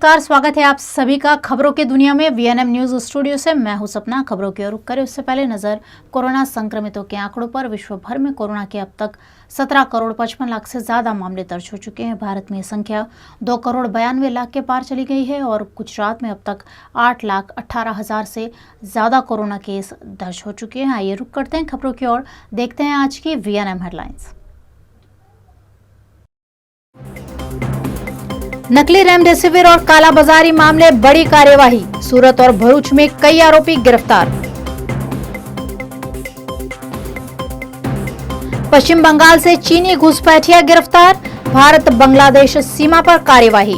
नमस्कार, स्वागत है आप सभी का खबरों की दुनिया में। वीएनएम न्यूज स्टूडियो से मैं हूं सपना। खबरों की ओर रुख करें उससे पहले नजर कोरोना संक्रमितों के आंकड़ों पर। विश्व भर में कोरोना के अब तक 17 करोड़ 55 लाख से ज्यादा मामले दर्ज हो चुके हैं। भारत में यह संख्या 2 करोड़ 92 लाख के पार चली गई है और गुजरात में अब तक 8 लाख 18 हजार से ज्यादा कोरोना केस दर्ज हो चुके हैं। आइए रुख करते हैं खबरों की ओर, देखते हैं आज की वीएनएम हेडलाइंस। नकली रेमडेसिविर और कालाबाजारी मामले, बड़ी कार्यवाही। सूरत और भरूच में कई आरोपी गिरफ्तार। पश्चिम बंगाल से चीनी घुसपैठिया गिरफ्तार। भारत बांग्लादेश सीमा पर कार्यवाही।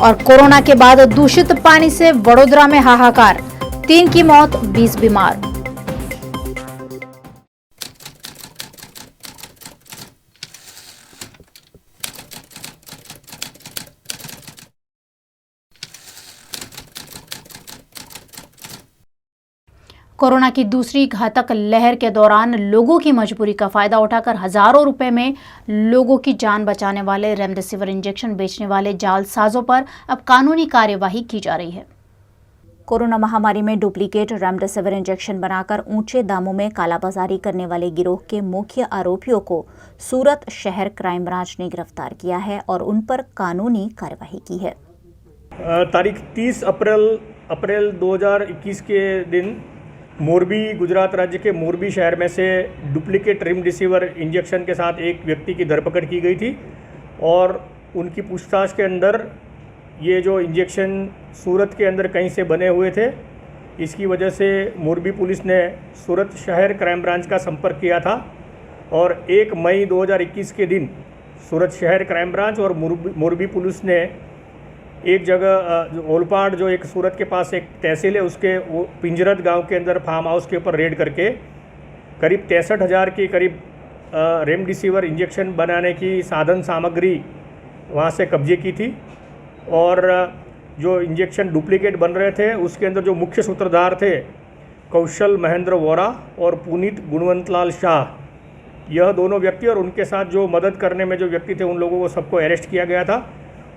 और कोरोना के बाद दूषित पानी से वडोदरा में हाहाकार, 3 की मौत, 20 बीमार। कोरोना की दूसरी घातक लहर के दौरान लोगों की मजबूरी का फायदा उठाकर हजारों रुपए में लोगों की जान बचाने वाले रेमडेसिविर इंजेक्शन बेचने वाले जालसाजों पर अब कानूनी कार्यवाही की जा रही है। कोरोना महामारी में डुप्लीकेट रेमडेसिविर इंजेक्शन बनाकर ऊंचे दामों में कालाबाजारी करने वाले गिरोह के मुख्य आरोपियों को सूरत शहर क्राइम ब्रांच ने गिरफ्तार किया है और उन पर कानूनी कार्यवाही की है। तारीख 30 अप्रैल 2021 के दिन मोरबी, गुजरात राज्य के मोरबी शहर में से डुप्लीकेट रेमडेसिविर इंजेक्शन के साथ एक व्यक्ति की धरपकड़ की गई थी और उनकी पूछताछ के अंदर ये जो इंजेक्शन सूरत के अंदर कहीं से बने हुए थे, इसकी वजह से मोरबी पुलिस ने सूरत शहर क्राइम ब्रांच का संपर्क किया था और 1 मई 2021 के दिन सूरत शहर क्राइम ब्रांच और मोरबी पुलिस ने एक जगह ओलपाड़, जो एक सूरत के पास एक तहसील है, उसके वो पिंजरत गांव के अंदर फार्म हाउस के ऊपर रेड करके करीब 63,000 की करीब रेमडेसिविर इंजेक्शन बनाने की साधन सामग्री वहां से कब्जे की थी। और जो इंजेक्शन डुप्लीकेट बन रहे थे उसके अंदर जो मुख्य सूत्रधार थे कौशल महेंद्र वोरा और पुनीत गुणवंतलाल शाह, यह दोनों व्यक्ति और उनके साथ जो मदद करने में जो व्यक्ति थे, उन लोगों को सबको अरेस्ट किया गया था।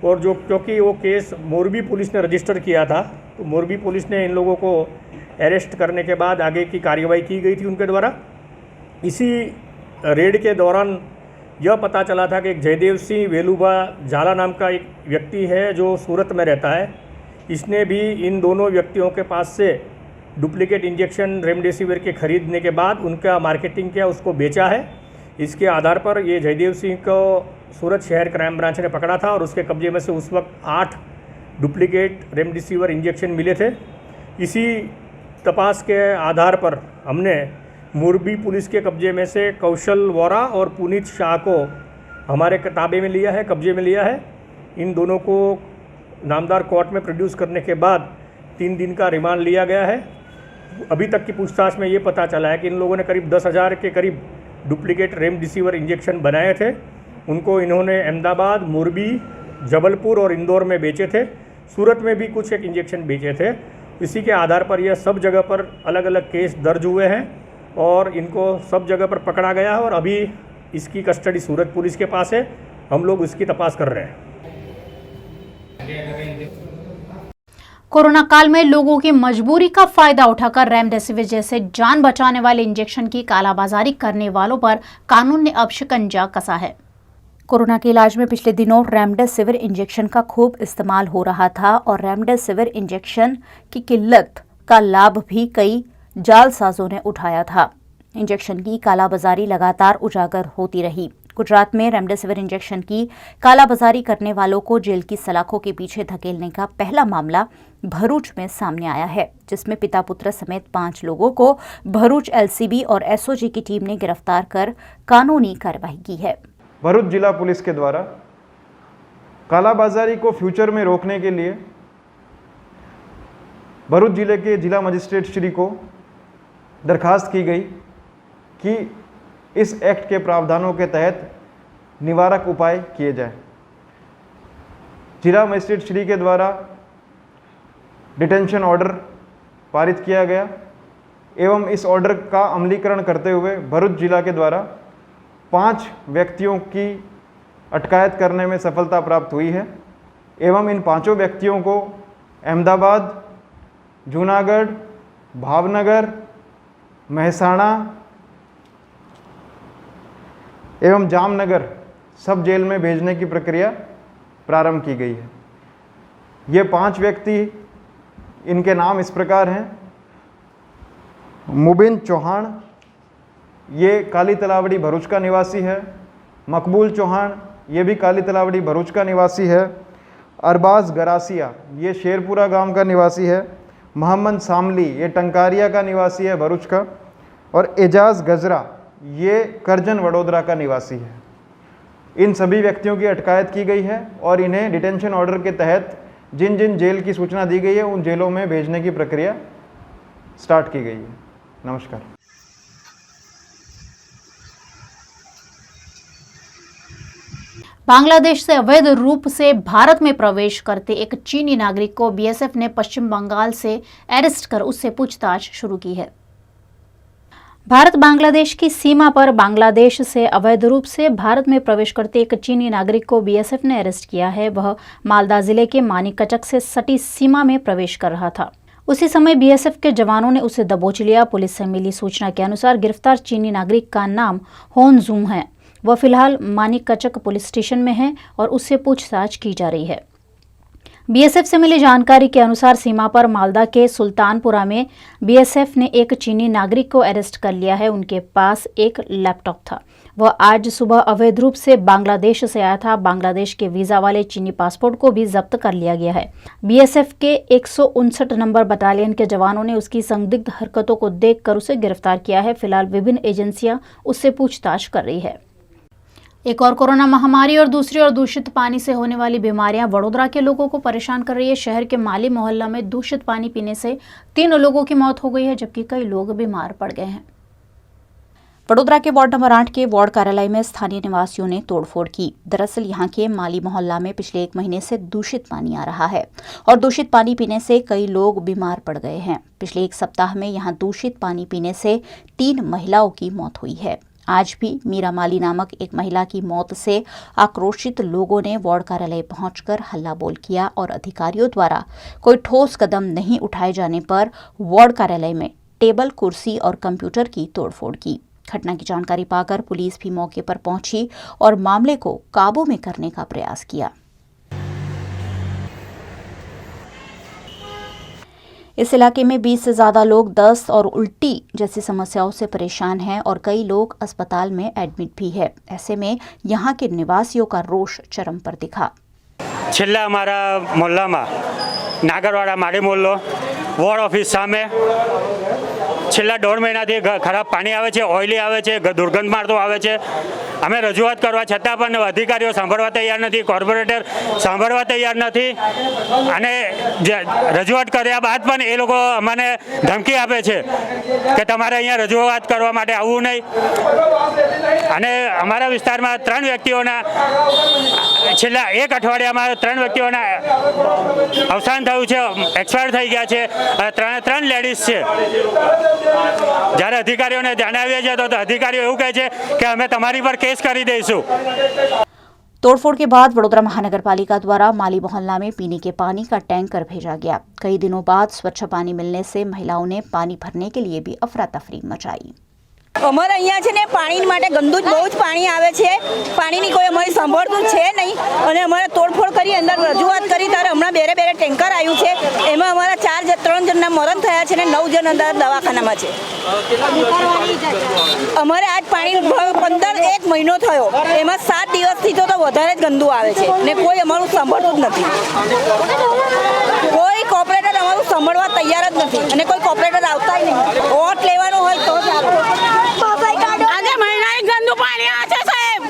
और जो क्योंकि वो केस मोरबी पुलिस ने रजिस्टर किया था, तो मोरबी पुलिस ने इन लोगों को अरेस्ट करने के बाद आगे की कार्रवाई की गई थी उनके द्वारा। इसी रेड के दौरान यह पता चला था कि एक जयदेव सिंह वेलुबा झाला नाम का एक व्यक्ति है जो सूरत में रहता है। इसने भी इन दोनों व्यक्तियों के पास से डुप्लीकेट इंजेक्शन रेमडेसिविर के खरीदने के बाद उनका मार्केटिंग किया, उसको बेचा है। इसके आधार पर ये जयदेव सिंह को सूरत शहर क्राइम ब्रांच ने पकड़ा था और उसके कब्जे में से उस वक्त 8 डुप्लीकेट रेमडेसिविर इंजेक्शन मिले थे। इसी तपास के आधार पर हमने मोरबी पुलिस के कब्जे में से कौशल वोरा और पुनीत शाह को हमारे ताबे में लिया है, कब्जे में लिया है। इन दोनों को नामदार कोर्ट में प्रोड्यूस करने के बाद 3 दिन का रिमांड लिया गया है। अभी तक की पूछताछ में ये पता चला है कि इन लोगों ने करीब 10,000 के करीब डुप्लीकेट रेमडेसिविर इंजेक्शन बनाए थे। उनको इन्होंने अहमदाबाद, मोरबी, जबलपुर और इंदौर में बेचे थे। सूरत में भी कुछ एक इंजेक्शन बेचे थे। इसी के आधार पर यह सब जगह पर अलग अलग केस दर्ज हुए हैं और इनको सब जगह पर पकड़ा गया है और अभी इसकी कस्टडी सूरत पुलिस के पास है। हम लोग इसकी तपास कर रहे हैं। कोरोना काल में लोगों की मजबूरी का फायदा उठाकर रेमडेसिविर जैसे जान बचाने वाले इंजेक्शन की कालाबाजारी करने वालों पर कानून ने अब शिकंजा कसा है। कोरोना के इलाज में पिछले दिनों रेमडेसिविर इंजेक्शन का खूब इस्तेमाल हो रहा था और रेमडेसिविर इंजेक्शन की किल्लत का लाभ भी कई जालसाजों ने उठाया था। इंजेक्शन की कालाबाजारी लगातार उजागर होती रही। गुजरात में रेमडेसिविर इंजेक्शन की कालाबाजारी करने वालों को जेल की सलाखों के पीछे धकेलने का पहला मामला भरूच में सामने आया है, जिसमें पिता पुत्र समेत 5 लोगों को भरूच एलसीबी और एसओजी की टीम ने गिरफ्तार कर कानूनी कार्रवाई की है। भरूच जिला पुलिस के द्वारा कालाबाजारी को फ्यूचर में रोकने के लिए भरूच जिले के जिला मजिस्ट्रेट श्री को दरखास्त की गई कि इस एक्ट के प्रावधानों के तहत निवारक उपाय किए जाए। जिला मजिस्ट्रेट श्री के द्वारा डिटेंशन ऑर्डर पारित किया गया एवं इस ऑर्डर का अमलीकरण करते हुए भरूच जिला के द्वारा 5 व्यक्तियों की अटकायत करने में सफलता प्राप्त हुई है एवं इन 5 व्यक्तियों को अहमदाबाद, जूनागढ़, भावनगर, महसाणा एवं जामनगर सब जेल में भेजने की प्रक्रिया प्रारंभ की गई है। ये 5 व्यक्ति, इनके नाम इस प्रकार हैं। मुबिन चौहान, ये काली तलावड़ी भरूच का निवासी है। मकबूल चौहान, ये भी काली तलावड़ी भरूच का निवासी है। अरबाज गरासिया, ये शेरपुरा गांव का निवासी है। मोहम्मद सामली, ये टंकारिया का निवासी है भरूच का। और एजाज गजरा, ये करजन वडोदरा का निवासी है। इन सभी व्यक्तियों की अटकायत की गई है और इन्हें डिटेंशन ऑर्डर के तहत जिन जिन जेल की सूचना दी गई है उन जेलों में भेजने की प्रक्रिया स्टार्ट की गई है। नमस्कार। बांग्लादेश से अवैध रूप से भारत में प्रवेश करते एक चीनी नागरिक को बीएसएफ ने पश्चिम बंगाल से अरेस्ट कर उससे पूछताछ शुरू की है। भारत बांग्लादेश की सीमा पर बांग्लादेश से अवैध रूप से भारत में प्रवेश करते एक चीनी नागरिक को बीएसएफ ने अरेस्ट किया है। वह मालदा जिले के मानिकचक से सटी सीमा में प्रवेश कर रहा था। उसी समय बीएसएफ के जवानों ने उसे दबोच लिया। पुलिस से मिली सूचना के अनुसार गिरफ्तार चीनी नागरिक का नाम होन जूम है। वह फिलहाल मानिकचक पुलिस स्टेशन में है और उससे पूछताछ की जा रही है। बीएसएफ से मिली जानकारी के अनुसार सीमा पर मालदा के सुल्तानपुरा में बीएसएफ ने एक चीनी नागरिक को अरेस्ट कर लिया है। उनके पास एक लैपटॉप था। वह आज सुबह अवैध रूप से बांग्लादेश से आया था। बांग्लादेश के वीजा वाले चीनी पासपोर्ट को भी जब्त कर लिया गया है। बीएसएफ के 159 नंबर बटालियन के जवानों ने उसकी संदिग्ध हरकतों को देखकर उसे गिरफ्तार किया है। फिलहाल विभिन्न एजेंसियां उससे पूछताछ कर रही है। एक और कोरोना महामारी और दूसरी ओर दूषित पानी से होने वाली बीमारियां वडोदरा के लोगों को परेशान कर रही है। शहर के माली मोहल्ला में दूषित पानी पीने से 3 लोगों की मौत हो गई है, जबकि कई लोग बीमार पड़ गए हैं। वडोदरा के वार्ड नंबर 8 के वार्ड कार्यालय में स्थानीय निवासियों ने तोड़फोड़ की। दरअसल यहां के माली मोहल्ला में पिछले 1 महीने से दूषित पानी आ रहा है और दूषित पानी पीने से कई लोग बीमार पड़ गए हैं। पिछले 1 सप्ताह में यहां दूषित पानी पीने से 3 महिलाओं की मौत हुई है। आज भी मीरा माली नामक एक महिला की मौत से आक्रोशित लोगों ने वार्ड कार्यालय पहुंचकर हल्ला बोल किया और अधिकारियों द्वारा कोई ठोस कदम नहीं उठाए जाने पर वार्ड कार्यालय में टेबल, कुर्सी और कंप्यूटर की तोड़फोड़ की। घटना की जानकारी पाकर पुलिस भी मौके पर पहुंची और मामले को काबू में करने का प्रयास किया। इस इलाके में 20 से ज्यादा लोग दस्त और उल्टी जैसी समस्याओं से परेशान हैं और कई लोग अस्पताल में एडमिट भी है। ऐसे में यहाँ के निवासियों का रोष चरम पर दिखा। છેલ્લા અમારા મોહલ્લામાં નાગરવાડા માળી મોહલ્લો વોર્ડ ઓફિસ સામે છેલ્લા 1.5 મહિનાથી ખરાબ પાણી આવે છે, ઓઇલી આવે છે, દુર્ગંધ મારતો આવે છે। અમે રજૂઆત કરવા છતાં પણ અધિકારીઓ સાંભળવા તૈયાર નથી, કોર્પોરેટર સાંભળવા તૈયાર નથી અને રજૂઆત કર્યા બાદ પણ એ લોકો અમને ધમકી આપે છે કે તમારે અહીંયા રજૂઆત કરવા માટે આવવું નહીં। અને અમારા વિસ્તારમાં 3 વ્યક્તિઓના છેલ્લા 1 અઠવાડિયામાં 3 વ્યક્તિઓના અવસાન થયું છે, એક્સપાયર થઈ ગયા છે। 3 લેડીઝ છે। જ્યારે અધિકારીઓને જણાવીએ છીએ તો અધિકારીઓ એવું કહે છે કે અમે તમારી પર केस कर देशु। तोड़फोड़ के बाद वडोदरा महानगर पालिका द्वारा माली मोहल्ला में पीने के पानी का टैंकर भेजा गया। कई दिनों बाद स्वच्छ पानी मिलने से महिलाओं ने पानी भरने के लिए भी अफरा तफरी मचाई। અમારે અહીંયા છે ને પાણી માટે ગંદુ બહુ જ પાણી આવે છે। પાણીની કોઈ અમારી સંભાળતું છે નહીં અને અમારે તોડફોડ કરી અંદર રજૂઆત કરી ત્યારે હમણાં બેરે ટેન્કર આવ્યું છે। એમાં અમારા 3 જણના મરણ થયા છે અને 9 જણ અંદર દવાખાનામાં છે। અમારે આજ પાણી 1 મહિનો થયો, એમાં 7 દિવસથી તો વધારે જ ગંદુ આવે છે ને કોઈ અમારું સાંભળતું જ નથી। કોઈ કોર્પોરેટર અમારું સાંભળવા તૈયાર જ નથી અને કોઈ કોર્પોરેટર આવતા જ નહીં। વોટ લેવાનો હોય તો જ આવે। આજે મહિનાથી ગંદુ પાણી આવે છે સાહેબ,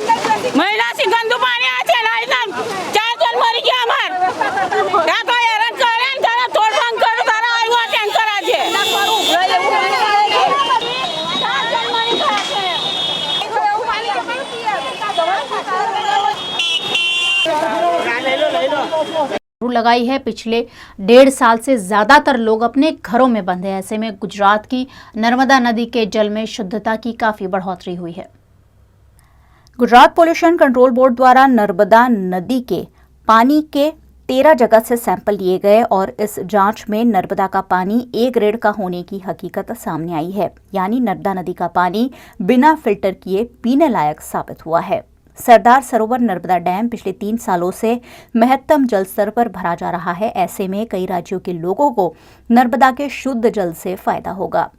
મહિનાથી ગંદુ પાણી આવે છે। લાઈના 4 જણ મરી ગયા અમાર। ત્યાં કોઈ હેરાન કરે ને તારા તોડફોડ કરું તારા આવ્યો ટેન્કર આજે। 4 જણ મરી ગયા છે। लगाई है। पिछले 1.5 साल से ज्यादातर लोग अपने घरों में बंद हैं। ऐसे में गुजरात की नर्मदा नदी के जल में शुद्धता की काफी बढ़ोतरी हुई है। गुजरात पोल्यूशन कंट्रोल बोर्ड द्वारा नर्मदा नदी के पानी के 13 जगह से सैंपल लिए गए और इस जांच में नर्मदा का पानी ए ग्रेड का होने की हकीकत सामने आई है, यानी नर्मदा नदी का पानी बिना फिल्टर किए पीने लायक साबित हुआ है। सरदार सरोवर नर्मदा डैम पिछले 3 सालों से महत्तम जल स्तर पर भरा जा रहा है। ऐसे में कई राज्यों के लोगों को नर्मदा के शुद्ध जल से फायदा होगा।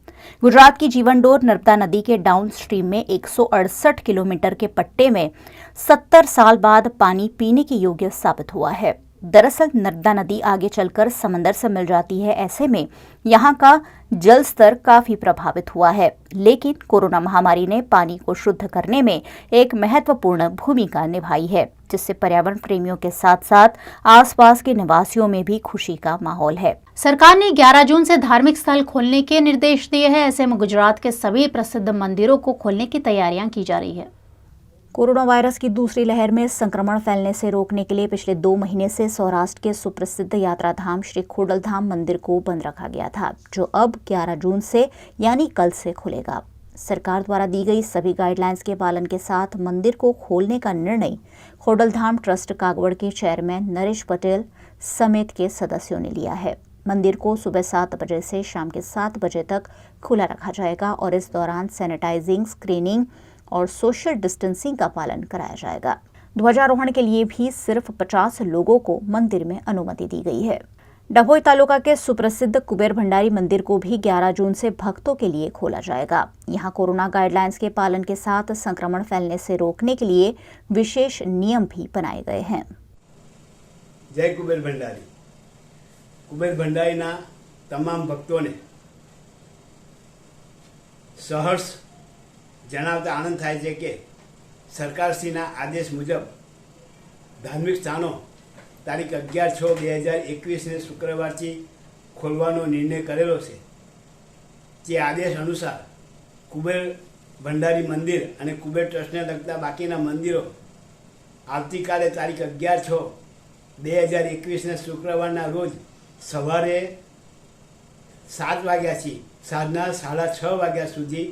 गुजरात की जीवन डोर नर्मदा नदी के डाउन स्ट्रीम में 168 किलोमीटर के पट्टे में 70 साल बाद पानी पीने के योग्य साबित हुआ है। दरअसल नर्मदा नदी आगे चलकर समंदर से मिल जाती है। ऐसे में यहाँ का जल स्तर काफी प्रभावित हुआ है, लेकिन कोरोना महामारी ने पानी को शुद्ध करने में एक महत्वपूर्ण भूमिका निभाई है, जिससे पर्यावरण प्रेमियों के साथ साथ आसपास के निवासियों में भी खुशी का माहौल है। सरकार ने 11 जून से धार्मिक स्थल खोलने के निर्देश दिए हैं। ऐसे में गुजरात के सभी प्रसिद्ध मंदिरों को खोलने की तैयारियां की जा रही है। कोरोना वायरस की दूसरी लहर में संक्रमण फैलने से रोकने के लिए पिछले 2 महीने से सौराष्ट्र के सुप्रसिद्ध यात्रा धाम श्री खोडलधाम मंदिर को बंद रखा गया था, जो अब 11 जून से यानी कल से खुलेगा। सरकार द्वारा दी गई सभी गाइडलाइंस के पालन के साथ मंदिर को खोलने का निर्णय खोडलधाम ट्रस्ट कागवड़ के चेयरमैन नरेश पटेल समेत के सदस्यों ने लिया है। मंदिर को सुबह 7 बजे से शाम के 7 बजे तक खुला रखा जाएगा और इस दौरान सैनिटाइजिंग, स्क्रीनिंग और सोशल डिस्टेंसिंग का पालन कराया जाएगा। ध्वजारोहण के लिए भी सिर्फ 50 लोगों को मंदिर में अनुमति दी गई है। डभोई तालुका के सुप्रसिद्ध कुबेर भंडारी मंदिर को भी 11 जून से भक्तों के लिए खोला जाएगा। यहाँ कोरोना गाइडलाइंस के पालन के साथ संक्रमण फैलने से रोकने के लिए विशेष नियम भी बनाए गए हैं। जय कुबेर भंडारी। कुबेर भंडारीना तमाम भक्तों ने सहर्ष जણાવતા આનંદ થાય છે કે સરકારશ્રીના આદેશ મુજબ ધાર્મિક સ્થાનો તારીખ 11/6/2021 શુક્રવારથી ખોલવાનો નિર્ણય કરેલો છે। જે આદેશ અનુસાર કુબેર ભંડારી મંદિર અને કુબેર ટ્રસ્ટને લગતા બાકીના મંદિરો આવતીકાલે તારીખ 11/6/2021 શુક્રવારના રોજ સવારે 7 વાગ્યાથી સાંજના 6:30 વાગ્યા સુધી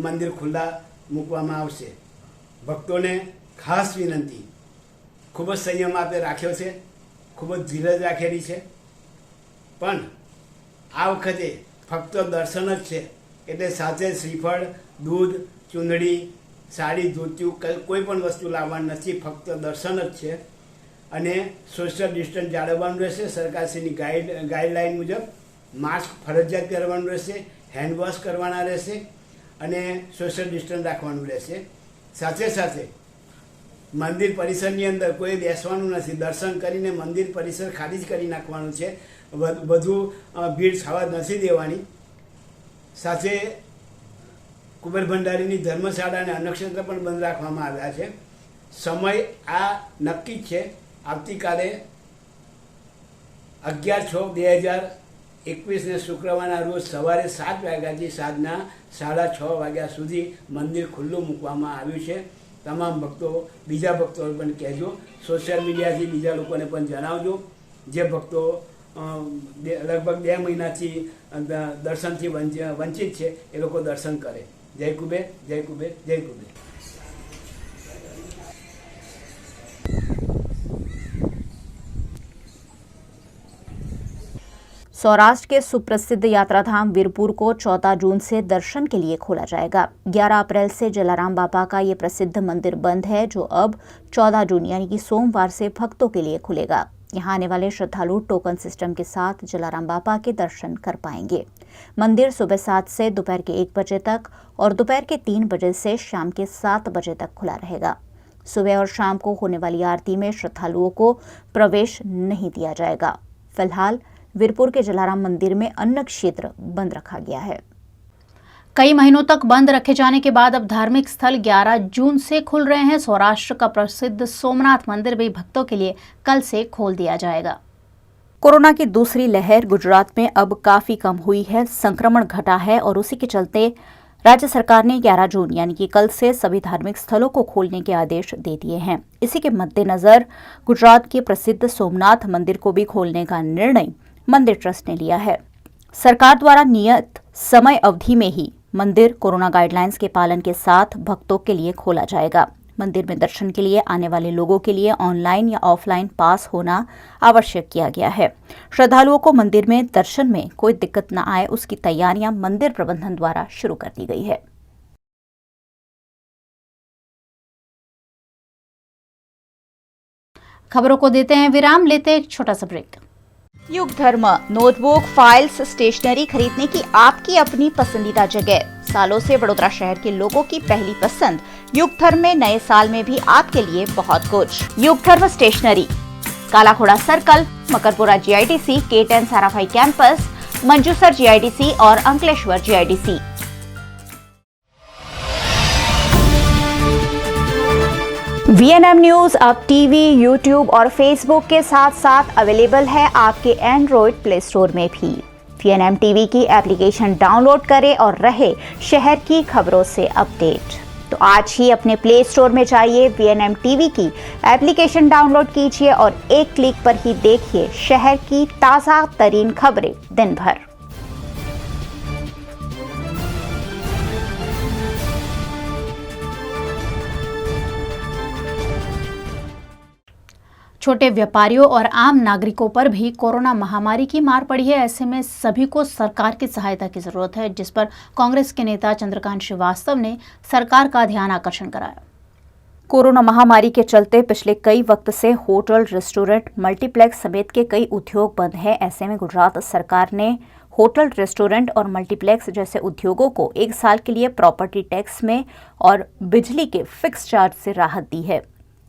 મંદિર ખુલ્લા મૂકવામાં આવશે। ભક્તોને ખાસ વિનંતી, ખૂબ જ સંયમ આપે રાખ્યો છે, ખૂબ જ ધીરજ રાખેલી છે, પણ આ વખતે ફક્ત દર્શન જ છે, એટલે સાથે શ્રીફળ, દૂધ, ચૂંદડી, સાડી, ધોતિયું કોઈ પણ વસ્તુ લાવવાની નથી, ફક્ત દર્શન જ છે। અને સોશિયલ ડિસ્ટન્સ જાળવવાનું રહેશે। સરકારશ્રીની ગાઈડલાઈન મુજબ માસ્ક ફરજિયાત પહેરવાનું રહેશે, હેન્ડ વોશ કરવાના રહેશે અને સોશિયલ ડિસ્ટન્સ રાખવાનું રહેશે। સાથે સાથે મંદિર પરિસરની અંદર કોઈ બેસવાનું નથી, દર્શન કરીને મંદિર પરિસર ખાલી જ કરી નાખવાનું છે, વધુ ભીડ થવા નથી દેવાની। સાથે કુબેર ભંડારીની ધર્મશાળા અને અન્નક્ષેત્ર પણ બંધ રાખવામાં આવ્યા છે। સમય આ નક્કી જ છે, આવતીકાલે 11/6/2021 શુક્રવારના રોજ સવારે 7 વાગ્યાથી સાંજના 6:30 વાગ્યા સુધી મંદિર ખુલ્લું મૂકવામાં આવ્યું છે। તમામ ભક્તો, બીજા ભક્તો પણ કહેજો, સોશિયલ મીડિયાથી બીજા લોકોને પણ જણાવજો। જે ભક્તો લગભગ 2 મહિનાથી દર્શનથી વંચિત છે એ લોકો દર્શન કરે। જય કુબેર, જય કુબેર, જય કુબેર। सौराष्ट्र के सुप्रसिद्ध यात्राधाम वीरपुर को 14 जून से दर्शन के लिए खोला जाएगा। 11 अप्रैल से जलाराम बापा का ये प्रसिद्ध मंदिर बंद है, जो अब 14 जून यानी कि सोमवार से भक्तों के लिए खुलेगा। यहाँ आने वाले श्रद्धालु टोकन सिस्टम के साथ जलाराम बापा के दर्शन कर पाएंगे। मंदिर सुबह 7 से दोपहर के 1 बजे तक और दोपहर के 3 बजे से शाम के 7 बजे तक खुला रहेगा। सुबह और शाम को होने वाली आरती में श्रद्धालुओं को प्रवेश नहीं दिया जाएगा। फिलहाल वीरपुर के जलाराम मंदिर में अन्न क्षेत्र बंद रखा गया है। कई महीनों तक बंद रखे जाने के बाद अब धार्मिक स्थल 11 जून से खुल रहे हैं। सौराष्ट्र का प्रसिद्ध सोमनाथ मंदिर भी भक्तों के लिए कल से खोल दिया जाएगा। कोरोना की दूसरी लहर गुजरात में अब काफी कम हुई है, संक्रमण घटा है और उसी के चलते राज्य सरकार ने 11 जून यानी कि कल से सभी धार्मिक स्थलों को खोलने के आदेश दे दिए हैं। इसी के मद्देनजर गुजरात के प्रसिद्ध सोमनाथ मंदिर को भी खोलने का निर्णय मंदिर ट्रस्ट ने लिया है। सरकार द्वारा नियत समय अवधि में ही मंदिर कोरोना गाइडलाइंस के पालन के साथ भक्तों के लिए खोला जाएगा। मंदिर में दर्शन के लिए आने वाले लोगों के लिए ऑनलाइन या ऑफलाइन पास होना आवश्यक किया गया है। श्रद्धालुओं को मंदिर में दर्शन में कोई दिक्कत न आए, उसकी तैयारियां मंदिर प्रबंधन द्वारा शुरू कर दी गई है। खबरों को देते हैं विराम, लेते हैं एक छोटा सा ब्रेक। युग धर्म नोटबुक, फाइल्स, स्टेशनरी खरीदने की आपकी अपनी पसंदीदा जगह। सालों से वडोदरा शहर के लोगों की पहली पसंद। युग धर्म में नए साल में भी आपके लिए बहुत कुछ। Yug Dharm stationery, Kalaghoda circle, Makarpura GIDC, K10 Sarabhai campus, Manjusar GIDC और अंकलेश्वर GIDC। VNM न्यूज अब टीवी, यूट्यूब और फेसबुक के साथ साथ अवेलेबल है आपके एंड्रॉइड प्ले स्टोर में भी। VNM टीवी की एप्लीकेशन डाउनलोड करें और रहे शहर की खबरों से अपडेट। तो आज ही अपने प्ले स्टोर में जाइए, VNM टीवी की एप्लीकेशन डाउनलोड कीजिए और एक क्लिक पर ही देखिए शहर की ताज़ा तरीन खबरें दिन भर। छोटे व्यापारियों और आम नागरिकों पर भी कोरोना महामारी की मार पड़ी है। ऐसे में सभी को सरकार की सहायता की जरूरत है, जिस पर कांग्रेस के नेता चंद्रकांत श्रीवास्तव ने सरकार का ध्यान आकर्षण कराया। कोरोना महामारी के चलते पिछले कई वक्त से होटल, रेस्टोरेंट, मल्टीप्लेक्स समेत के कई उद्योग बंद हैं। ऐसे में गुजरात सरकार ने होटल, रेस्टोरेंट और मल्टीप्लेक्स जैसे उद्योगों को 1 साल के लिए प्रॉपर्टी टैक्स में और बिजली के फिक्स चार्ज से राहत दी है।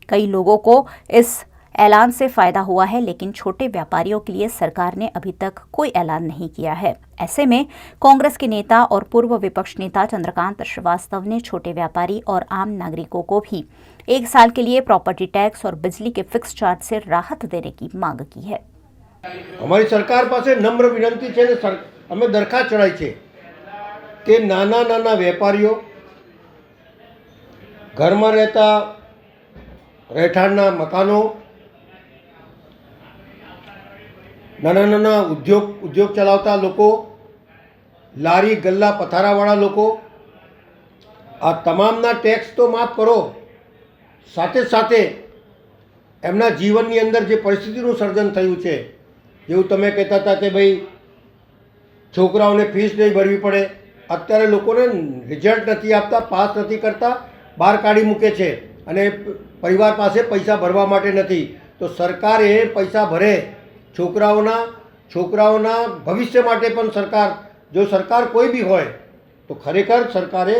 कई लोगों को इस ऐलान से फायदा हुआ है, लेकिन छोटे व्यापारियों के लिए सरकार ने अभी तक कोई ऐलान नहीं किया है। ऐसे में कांग्रेस के नेता और पूर्व विपक्ष नेता चंद्रकांत श्रीवास्तव ने छोटे व्यापारी और आम नागरिकों को भी 1 साल के लिए प्रॉपर्टी टैक्स और बिजली के फिक्स चार्ज से राहत देने की मांग की है। हमारी सरकार पासे नम्र विनंती है ने हमें दरखास्त चढ़ाई है कि नाना नाना व्यापारीओ, घर में रहता રહેઠાણના મકાનો, નાના નાના ઉદ્યોગ ચલાવતા લોકો, લારી ગલ્લા પથારાવાળા લોકો, આ તમામના ટેક્સ તો માફ કરો, સાથે સાથે એમના જીવનની અંદર જે પરિસ્થિતિનું સર્જન થયું છે, જેવું તમે કહેતા હતા કે ભાઈ છોકરાઓને ફીસ નહીં ભરવી પડે, અત્યારે લોકોને રિઝલ્ટ નથી આપતા, પાસ નથી કરતા, બહાર કાઢી મૂકે છે અને પરિવાર પાસે પૈસા ભરવા માટે નથી। તો સરકાર એ પૈસા ભરે, છોકરાઓના ભવિષ્ય માટે પણ સરકાર, જો સરકાર કોઈ બી હોય તો ખરેખર સરકારે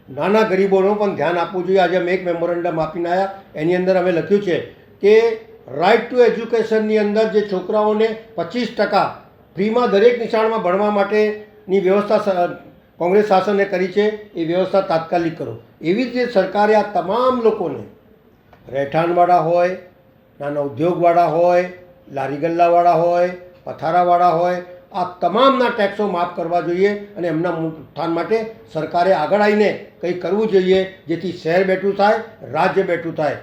નાના ગરીબોનું પણ ધ્યાન આપવું જોઈએ। આજે અમે એક મેમોરેન્ડમ આપીને આવ્યા, એની અંદર અમે લખ્યું છે કે રાઇટ ટુ એજ્યુકેશનની અંદર જે છોકરાઓને 25% ફ્રીમાં દરેક નિશાળમાં ભણવા માટેની વ્યવસ્થા કોંગ્રેસ શાસને કરી છે, એ વ્યવસ્થા તાત્કાલિક કરો। એવી જ રીતે સરકારે આ તમામ લોકોને, રહેઠાણવાળા હોય, નાના ઉદ્યોગવાળા હોય, લારી ગલ્લાવાળા હોય, પથારાવાળા હોય, આ તમામના ટેક્સો માફ કરવા જોઈએ અને એમના ઉત્થાન માટે સરકારે આગળ આવીને કંઈ કરવું જોઈએ, જેથી શહેર બેઠું થાય, રાજ્ય બેઠું થાય।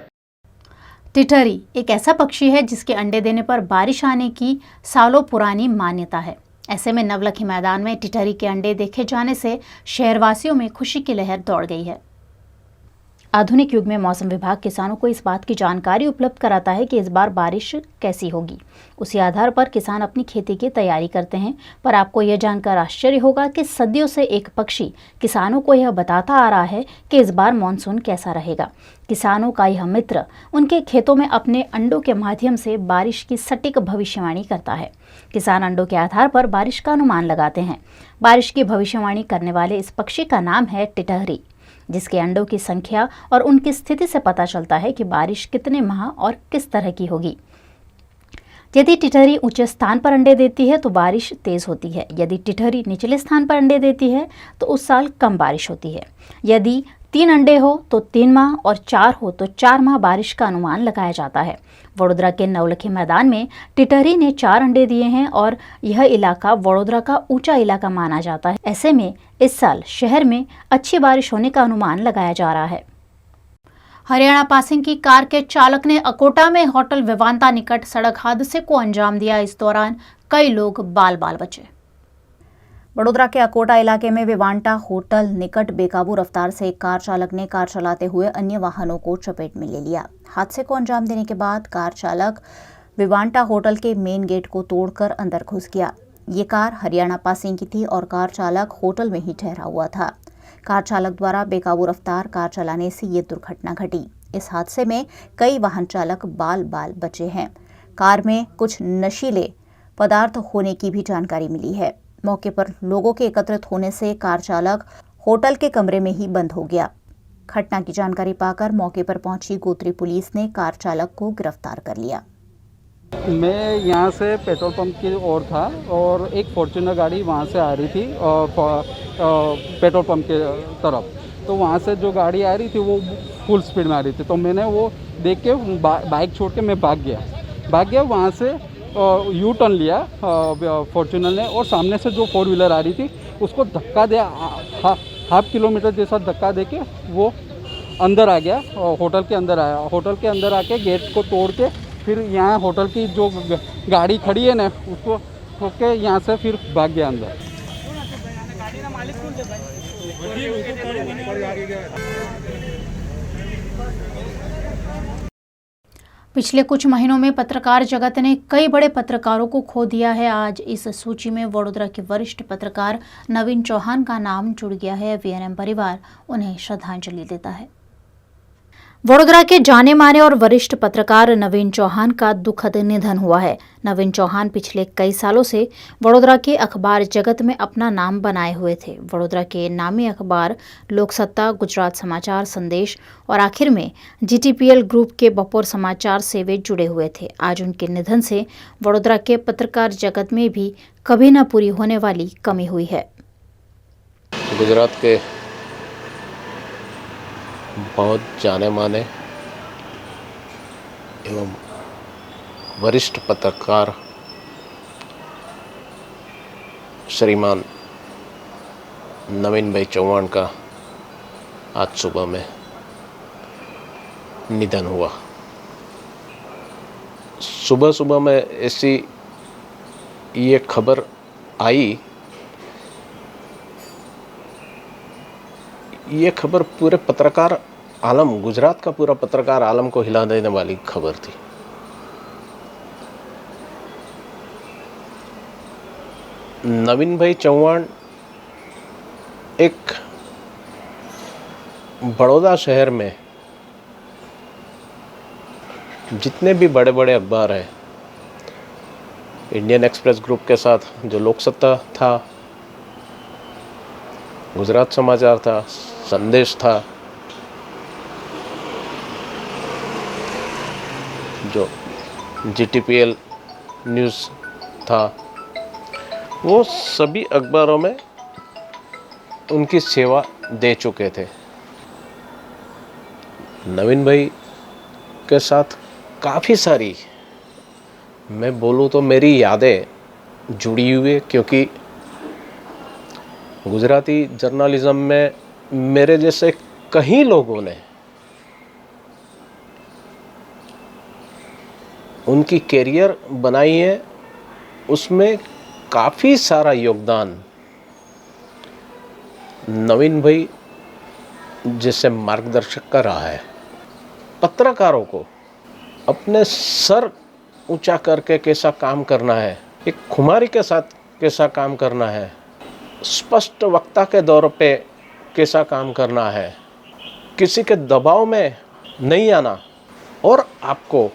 टिटरी एक ऐसा पक्षी है जिसके अंडे देने पर बारिश आने की सालों पुरानी मान्यता है। ऐसे में नवलखी मैदान में टिटरी के अंडे देखे जाने से शहरवासियों में खुशी की लहर दौड़ गई है। आधुनिक युग में मौसम विभाग किसानों को इस बात की जानकारी उपलब्ध कराता है कि इस बार बारिश कैसी होगी। उसी आधार पर किसान अपनी खेती की तैयारी करते हैं। पर आपको यह जानकर आश्चर्य होगा कि सदियों से एक पक्षी किसानों को यह बताता आ रहा है कि इस बार मानसून कैसा रहेगा। किसानों का यह मित्र उनके खेतों में अपने अंडों के माध्यम से बारिश की सटीक भविष्यवाणी करता है। किसान अंडों के आधार पर बारिश का अनुमान लगाते हैं। बारिश की भविष्यवाणी करने वाले इस पक्षी का नाम है टिटहरी, जिसके अंडों की संख्या और उनकी स्थिति से पता चलता है कि बारिश कितने माह और किस तरह की होगी। यदि टिटहरी ऊंचे स्थान पर अंडे देती है तो बारिश तेज होती है। यदि टिटहरी निचले स्थान पर अंडे देती है तो उस साल कम बारिश होती है। यदि 3 अंडे हो तो 3 माह और 4 हो तो 4 माह बारिश का अनुमान लगाया जाता है। वडोदरा के नवलखी मैदान में टिटहरी ने 4 अंडे दिए हैं और यह इलाका वडोदरा का ऊंचा इलाका माना जाता है। ऐसे में इस साल शहर में अच्छी बारिश होने का अनुमान लगाया जा रहा है। हरियाणा पासिंग की कार के चालक ने अकोटा में होटल विवांता निकट सड़क हादसे को अंजाम दिया। इस दौरान कई लोग बाल बाल बचे। वडोदरा के अकोटा इलाके में विवांटा होटल निकट बेकाबू रफ्तार से एक कार चालक ने कार चलाते हुए अन्य वाहनों को चपेट में ले लिया। हादसे को अंजाम देने के बाद कार चालक विवांटा होटल के मेन गेट को तोड़कर अंदर घुस गया। ये कार हरियाणा पासिंग की थी और कार चालक होटल में ही ठहरा हुआ था। कार चालक द्वारा बेकाबू रफ्तार कार चलाने से ये दुर्घटना घटी। इस हादसे में कई वाहन चालक बाल बचे हैं। कार में कुछ नशीले पदार्थ होने की भी जानकारी मिली है। मौके पर लोगों के एकत्रित होने से कार चालक होटल के कमरे में ही बंद हो गया। घटना की जानकारी पाकर मौके पर पहुंची गोत्री पुलिस ने कार चालक को गिरफ्तार कर लिया। मैं यहाँ से पेट्रोल पंप की ओर था और एक फॉर्च्यूनर गाड़ी वहाँ से आ रही थी पेट्रोल पंप के तरफ। तो वहाँ से जो गाड़ी आ रही थी वो फुल स्पीड में आ रही थी, तो मैंने वो देख के बाइक छोड़ के मैं भाग गया। वहाँ से यू टर्न लिया फॉर्च्यूनर ने और सामने से जो 4 व्हीलर आ रही थी उसको धक्का दिया, हाफ किलोमीटर जैसा धक्का दे के वो अंदर आ गया, होटल के अंदर आया। होटल के अंदर आके गेट को तोड़ के फिर यहाँ होटल की जो गाड़ी खड़ी है ना उसको ठोक के यहाँ से फिर भाग गया अंदर। पिछले कुछ महीनों में पत्रकार जगत ने कई बड़े पत्रकारों को खो दिया है। आज इस सूची में वडोदरा के वरिष्ठ पत्रकार नवीन चौहान का नाम जुड़ गया है। वीएनएम परिवार उन्हें श्रद्धांजलि देता है। वडोदरा के जाने माने और वरिष्ठ पत्रकार नवीन चौहान का दुखद निधन हुआ है। नवीन चौहान पिछले कई सालों से वडोदरा के अखबार जगत में अपना नाम बनाए हुए थे। वडोदरा के नामी अखबार लोकसत्ता, गुजरात समाचार, संदेश और आखिर में जीटीपीएल ग्रुप के बपोर समाचार से वे जुड़े हुए थे। आज उनके निधन से वडोदरा के पत्रकार जगत में भी कभी न पूरी होने वाली कमी हुई है। गुजरात के बहुत जाने माने एवं वरिष्ठ पत्रकार श्रीमान नवीन भाई चौहान का आज सुबह में निधन हुआ। सुबह में ऐसी ये खबर आई, ये खबर पूरे पत्रकार आलम, गुजरात का पूरा पत्रकार आलम को हिला देने वाली खबर थी। नवीन भाई चौहान एक बड़ौदा शहर में जितने भी बड़े बड़े अखबार हैं, इंडियन एक्सप्रेस ग्रुप के साथ जो लोकसत्ता था, गुजरात समाचार था, संदेश था, जो जीटीपीएल न्यूज़ था, वो सभी अखबारों में उनकी सेवा दे चुके थे। नवीन भाई के साथ काफ़ी सारी, मैं बोलूँ तो मेरी यादें जुड़ी हुई है, क्योंकि गुजराती जर्नलिज्म में मेरे जैसे कई लोगों ने उनकी कैरियर बनाई है, उसमें काफ़ी सारा योगदान नवीन भाई जैसे मार्गदर्शक का रहा है। पत्रकारों को अपने सर ऊंचा करके कैसा काम करना है, एक खुमारी के साथ कैसा काम करना है, स्पष्ट वक्ता के दौर पे कैसा काम करना है, किसी के दबाव में नहीं आना और आपको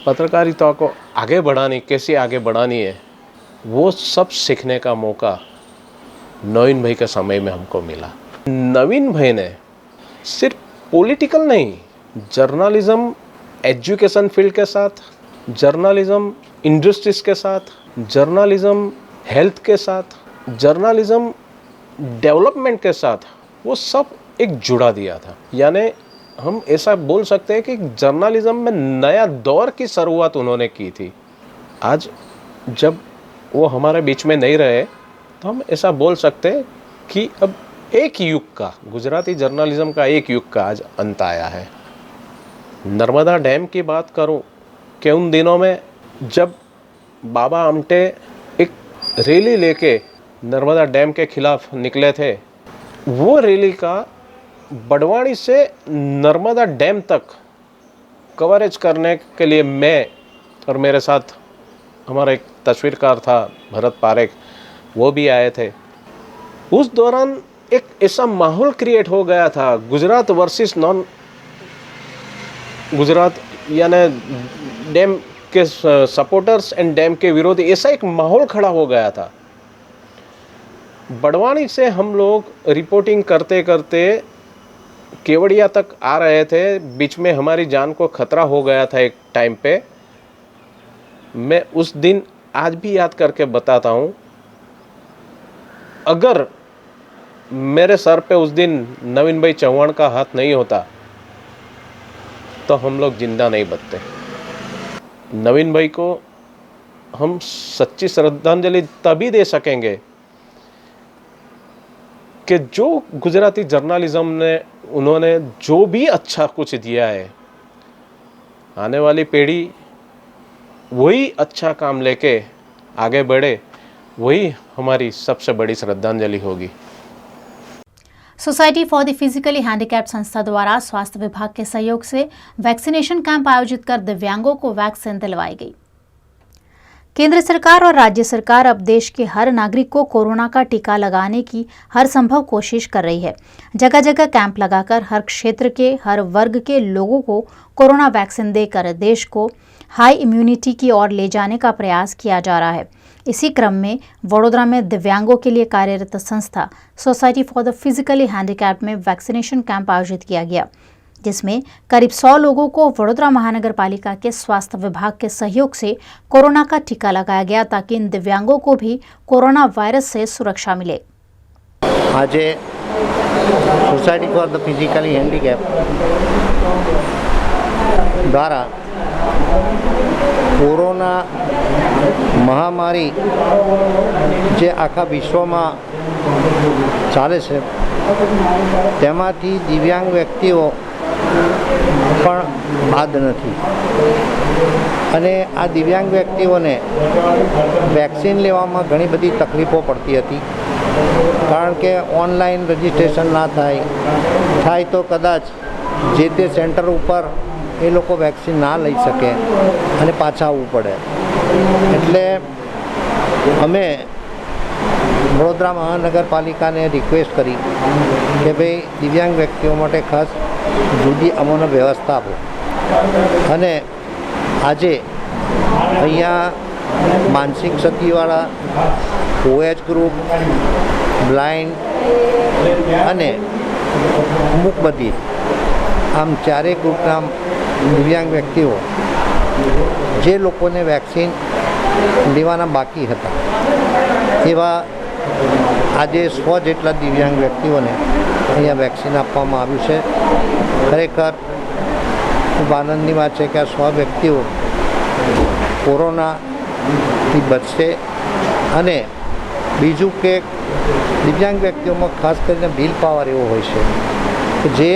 पत्रकारिता को आगे बढ़ानी, कैसे आगे बढ़ानी है, वो सब सीखने का मौका नवीन भाई के समय में हमको मिला। नवीन भाई ने सिर्फ पॉलिटिकल नहीं, जर्नलिज्म एजुकेशन फील्ड के साथ, जर्नलिज्म इंडस्ट्रीज के साथ, जर्नलिज्म हेल्थ के साथ, जर्नलिज्म डेवलपमेंट के साथ, वो सब एक जुड़ा दिया था। यानी हम ऐसा बोल सकते हैं कि जर्नलिज्म में नया दौर की शुरुआत उन्होंने की थी। आज जब वो हमारे बीच में नहीं रहे तो हम ऐसा बोल सकते हैं कि अब एक युग का, गुजराती जर्नलिज्म का एक युग का आज अंत आया है। नर्मदा डैम की बात करूं कि उन दिनों में जब बाबा आमटे एक रैली लेके नर्मदा डैम के खिलाफ निकले थे, वो रैली का बड़वानी से नर्मदा डैम तक कवरेज करने के लिए मैं और मेरे साथ हमारा एक तस्वीरकार था भरत पारेख, वो भी आए थे। उस दौरान एक ऐसा माहौल क्रिएट हो गया था, गुजरात वर्सेस नॉन गुजरात, यानी डैम के सपोर्टर्स एंड डैम के विरोधी, ऐसा एक माहौल खड़ा हो गया था। बड़वानी से हम लोग रिपोर्टिंग करते करते केवड़िया तक आ रहे थे, बीच में हमारी जान को खतरा हो गया था एक टाइम पे। मैं उस दिन आज भी याद करके बताता हूँ, अगर मेरे सर पे उस दिन नवीन भाई चौहान का हाथ नहीं होता तो हम लोग जिंदा नहीं बचते। नवीन भाई को हम सच्ची श्रद्धांजलि तभी दे सकेंगे कि जो गुजराती जर्नलिज्म ने उन्होंने जो भी अच्छा कुछ दिया है, आने वाली पीढ़ी वही अच्छा काम लेके आगे बढ़े, वही हमारी सबसे बड़ी श्रद्धांजलि होगी। Society for the physically handicapped संस्था द्वारा स्वास्थ्य विभाग के सहयोग से वैक्सीनेशन कैंप आयोजित कर दिव्यांगों को वैक्सीन दिलवाई गई। केंद्र सरकार और राज्य सरकार अब देश के हर नागरिक को कोरोना का टीका लगाने की हर संभव कोशिश कर रही है। जगह जगह कैंप लगाकर हर क्षेत्र के हर वर्ग के लोगों को कोरोना वैक्सीन देकर देश को हाई इम्यूनिटी की ओर ले जाने का प्रयास किया जा रहा है। इसी क्रम में वडोदरा में दिव्यांगों के लिए कार्यरत संस्था society for the physically handicapped में वैक्सीनेशन कैंप आयोजित किया गया, जिसमें करीब 100 लोगों को वडोदरा महानगर पालिका के स्वास्थ्य विभाग के सहयोग से कोरोना का टीका लगाया गया, ताकि इन दिव्यांगों को भी कोरोना वायरस से सुरक्षा मिले। आज society for the physically handicapped द्वारा कोरोना महामारी જે આખા વિશ્વમાં ચાલે છે તેમાંથી દિવ્યાંગ વ્યક્તિઓ પણ બાદ નથી અને આ દિવ્યાંગ વ્યક્તિઓને વેક્સિન લેવામાં ઘણી બધી તકલીફો પડતી હતી, કારણ કે ઓનલાઈન રજિસ્ટ્રેશન ના થાય તો કદાચ જે તે સેન્ટર ઉપર એ લોકો વેક્સિન ના લઈ શકે અને પાછા આવવું પડે। એટલે અમે વડોદરા મહાનગરપાલિકાને રિક્વેસ્ટ કરી કે ભાઈ દિવ્યાંગ વ્યક્તિઓ માટે ખાસ જુદી અમોને વ્યવસ્થા આપો અને આજે અહીંયા માનસિક ક્ષતિવાળા, ઓએચ ગ્રુપ, બ્લાઇન્ડ અને મૂકબધિર, આમ ચારેય ગ્રુપના દિવ્યાંગ વ્યક્તિઓ જે લોકોને વેક્સિન લેવાના બાકી હતા એવા આજે 100 જેટલા દિવ્યાંગ વ્યક્તિઓને અહીંયા વેક્સિન આપવામાં આવ્યું છે। ખરેખર ખૂબ આનંદની વાત છે કે આ 100 વ્યક્તિઓ કોરોનાથી બચશે। અને બીજું કે દિવ્યાંગ વ્યક્તિઓમાં ખાસ કરીને બિલ પાવર એવો હોય છે કે જે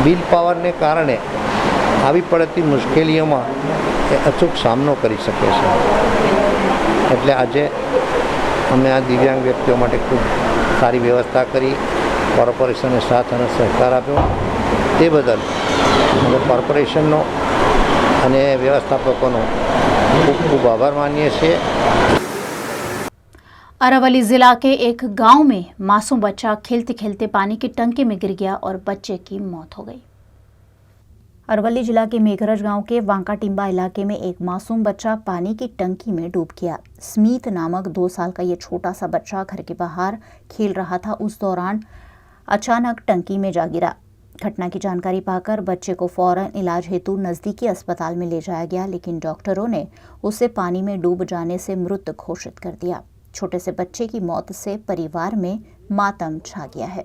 બિલ પાવરને કારણે આવી પડતી મુશ્કેલીઓમાં એ અચૂક સામનો કરી શકે છે। એટલે આજે અમે આ દિવ્યાંગ વ્યક્તિઓ માટે ખૂબ સારી વ્યવસ્થા કરી, કોર્પોરેશનને સાથ અને સહકાર આપ્યો, તે બદલ અમે કોર્પોરેશનનો અને વ્યવસ્થાપકોનો ખૂબ ખૂબ આભાર માનીએ છીએ। अरावली जिला के एक गांव में मासूम बच्चा खेलते खेलते पानी की टंकी में गिर गया और बच्चे की मौत हो गई। अरवली जिला के मेघरज गांव के वांका टिम्बा इलाके में एक मासूम बच्चा पानी की टंकी में डूब गया। स्मित नामक 2 साल का ये छोटा सा बच्चा घर के बाहर खेल रहा था। उस दौरान अचानक टंकी में जा गिरा। घटना की जानकारी पाकर बच्चे को फौरन इलाज हेतु नजदीकी अस्पताल में ले जाया गया, लेकिन डॉक्टरों ने उसे पानी में डूब जाने से मृत घोषित कर दिया। छोटे से बच्चे की मौत से परिवार में मातम छा गया है।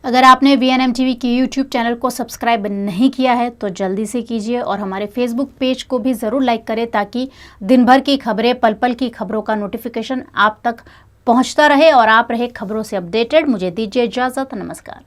अगर आपने VNM TV के YouTube चैनल को सब्सक्राइब नहीं किया है तो जल्दी से कीजिए और हमारे Facebook पेज को भी ज़रूर लाइक करें, ताकि दिन भर की खबरें, पल पल की खबरों का नोटिफिकेशन आप तक पहुंचता रहे और आप रहे खबरों से अपडेटेड। मुझे दीजिए इजाज़त। नमस्कार।